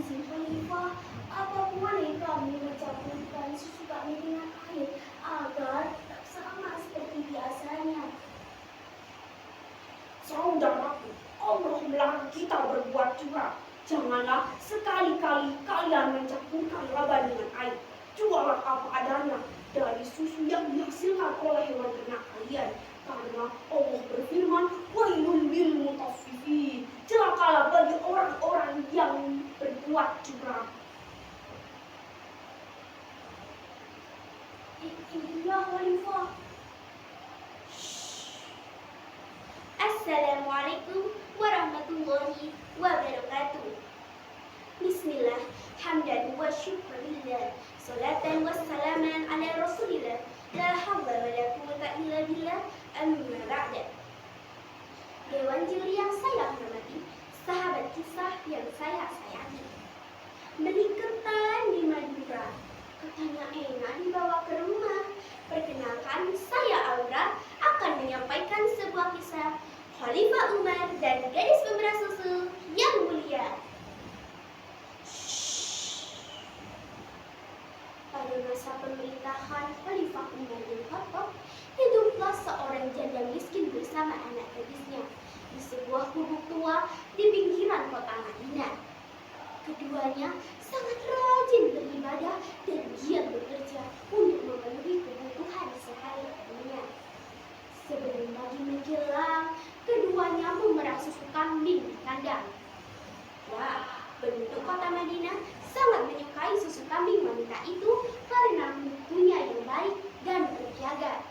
izin Khalifah, apa boleh kami mencampurkan susu kami dengan air agar tetap sama seperti biasanya? Saudaraku, Allah melarang kita berbuat curang. Janganlah sekali-kali kalian mencampurkan laba dengan air. Juallah apa adanya dari susu yang dihasilkan oleh hewan ternak kalian. Karena Allah berfirman, wailul lil mutaffifin. Celakalah bagi orang-orang yang berbuat curang. Iya Khalifah. Assalamualaikum warahmatullahi wabarakatuh. Bismillah, hamdan wa syukurillah, salatan wa salaman ala rasulillah, la hawla wa la quwwata illa billah, amma ba'da. Dewan juri yang saya hormati, sahabat kisah yang saya sayangi. Beli ketan di Madura, katanya enak dibawa ke rumah. Perkenalkan, saya Aura akan menyampaikan sebuah kisah Khalifah Umar dan gadis pemerah susu yang mulia. Pada masa pemerintahan Khalifah Umar bin Khattab, hiduplah seorang janda miskin bersama anak gadisnya di sebuah gubuk tua di pinggiran kota Madinah. Keduanya sangat rajin beribadah dan giat bekerja untuk memenuhi kebutuhan sehari-harinya. Sebelum pagi menjelang, keduanya memerah susu kambing di kandang. Wah, penduduk kota Madinah sangat menyukai susu kambing wanita itu karena mutunya yang baik dan terjaga.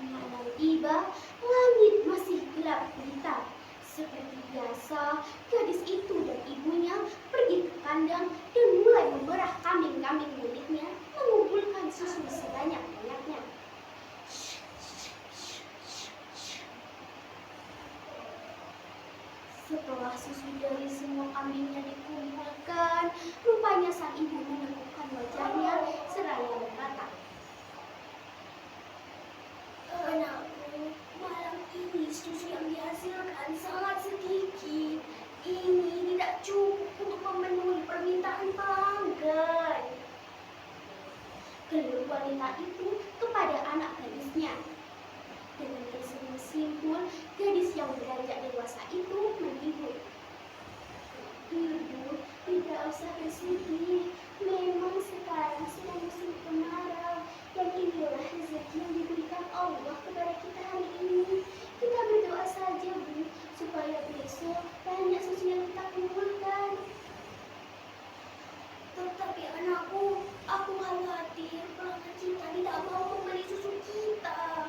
Malam tiba, langit masih gelap gulita. Seperti biasa, gadis itu dan ibunya pergi ke kandang dan mulai memerah kambing-kambing miliknya, mengumpulkan susu sebanyak-banyaknya. Setelah susu dari semua kambingnya dikumpulkan, rupanya sang ibu menegukkan wajahnya seraya berkata, Anakku, malam ini susu yang dihasilkan sangat sedikit. Ini tidak cukup untuk memenuhi permintaan pelanggan. keluh wanita itu kepada anak gadisnya. Dengan tersenyum simpul, gadis yang beranjak dewasa itu menghibur. Ibu, tidak usah bersedih. Memang sekarang sedang musim kemarau, dan inilah rezeki yang diberikan Allah kepada kita hari ini. Kita berdoa saja, Bu, supaya besok banyak susu yang kita kumpulkan. Tetapi anakku, aku khawatir pelanggan kita tidak mau membeli susu kita.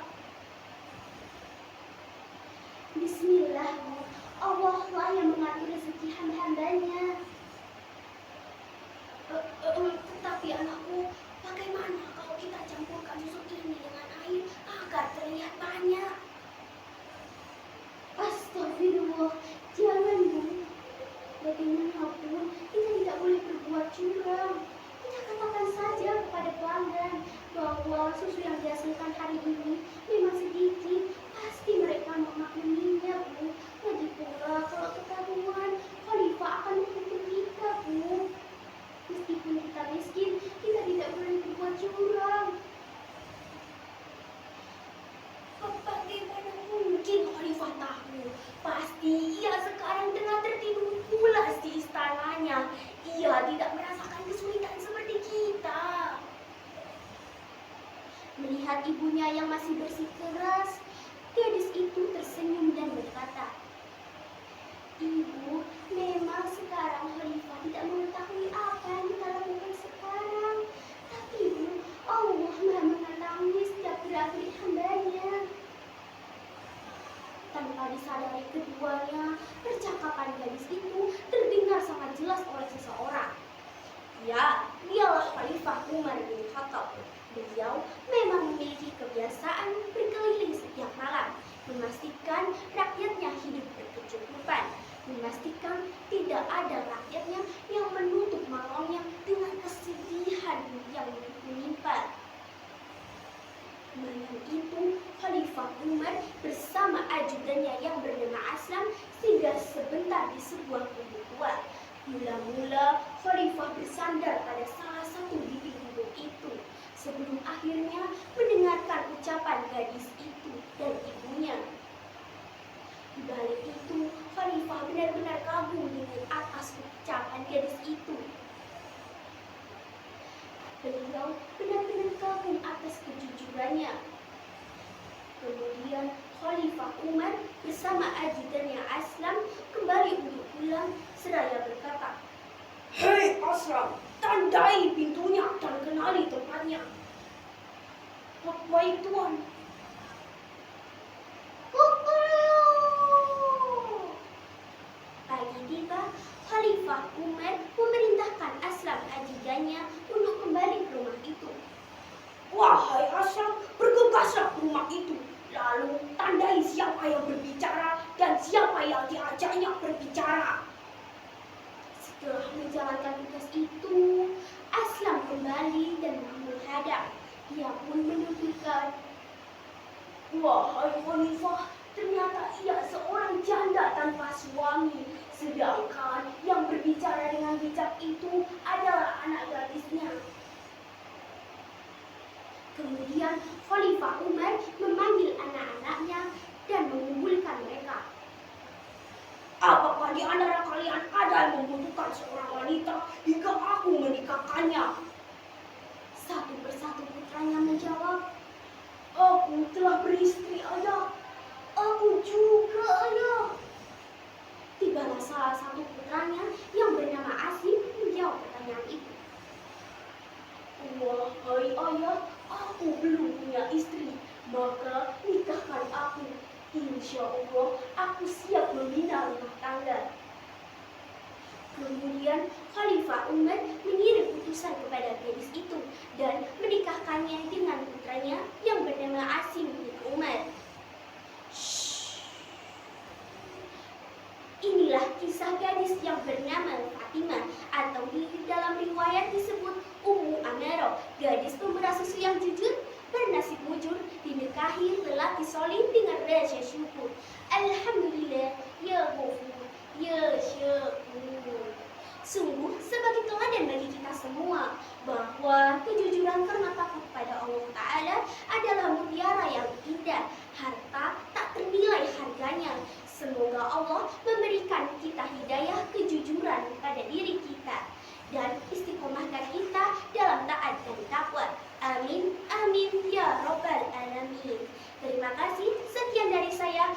Bismillah, Bu. Allah lah yang mengatur rezeki hamba-hambanya. Tetapi anakku, bagaimana kalau kita campurkan susu ini dengan air agar terlihat banyak? Astagfirullah, jangan, Bu. Bagaimanapun, kita tidak boleh berbuat curang. Kita katakan saja kepada pelanggan bahwa susu yang dihasilkan hari ini memang sedikit. Pasti mereka memakluminya, Bu. Lagi pula, kalau ketahuan, Khalifah akan menghukum kita, Bu. Meskipun kita miskin, kita tidak boleh berbuat curang. Bagaimana mungkin Khalifah tahu? Pasti ia sekarang tengah tertidur pulas di istananya. Ia tidak merasakan kesulitan seperti kita. Melihat ibunya yang masih bersikeras, gadis itu tersenyum dan berkata, Ibu, memang sekarang Khalifah tidak mengetahui apa yang kita lakukan sekarang. Tapi Bu, Allah Maha mengetahui setiap gerak-gerik hambanya. Tanpa disadari keduanya, percakapan gadis itu terdengar sangat jelas oleh seseorang. Ya, dialah Khalifah Umar bin Khattab. Beliau memang memiliki kebiasaan berkeliling setiap malam, memastikan rakyatnya hidup berkecukupan, memastikan tidak ada rakyatnya yang menutup malamnya dengan kesedihan yang menimpa. Malam itu, Khalifah Khalifah Umar bersama ajudannya yang bernama Aslam singgah sebentar di sebuah gubuk tua. Mula-mula Khalifah bersandar pada salah satu dinding gubuk itu sebelum akhirnya mendengarkan ucapan gadis itu dan ibunya. Di balik itu, Khalifah benar-benar kagum dengan atas ucapan gadis itu. Beliau benar-benar kagum atas kejujurannya. Kemudian Khalifah Umar bersama ajudannya Aslam kembali untuk pulang seraya berkata, Hei Aslam, tandai pintunya dan kenali tempatnya. Baik Tuan. Pagi tiba, Khalifah Umar memerintahkan Aslam ajudannya untuk kembali ke rumah itu. Wahai Aslam, bergegaslah ke rumah itu. Lalu tandai siapa yang berbicara dan siapa yang diajaknya berbicara. Setelah menjalankan tugas itu, Aslam kembali dan menghadap. Ia pun menuturkan, Wahai Khalifah, ternyata ia seorang janda tanpa suami. Sedangkan yang berbicara dengan bijak itu adalah anak gadisnya. kemudian Khalifah Umar memanggil anak-anaknya dan mengumpulkan mereka. Apakah di antara kalian ada yang membutuhkan seorang wanita hingga aku menikahkannya? Satu persatu putranya menjawab, Aku telah beristri, Ayah. "Aku juga, Ayah." Tibalah salah satu putranya yang bernama Asim menjawab pertanyaan itu. Wahai Ayah, aku belum punya istri, maka nikahkan aku. Insya Allah, aku siap membina rumah tangga. Kemudian Khalifah Umar mengirim utusan kepada gadis itu dan menikahkannya dengan putranya yang bernama Asim bin Umar. Inilah kisah gadis yang bernama Fatimah atau di dalam riwayat disebut Ummu Amarah, gadis pemurah susu yang jujur, bernasib mujur, dinikahi lelaki soleh dengan rasa syukur. Alhamdulillah, ya Ghafur, ya Syakur. Sungguh sebagai teladan bagi kita semua bahwa kejujuran karena takut pada Allah Ta'ala adalah mutiara yang indah, harta tak ternilai harganya. Semoga Allah memberikan kita hidayah kejujuran pada diri kita dan istiqomahkan kita dalam taat dan takwa. Amin, amin, ya Rabbal Alamin. Terima kasih, sekian dari saya.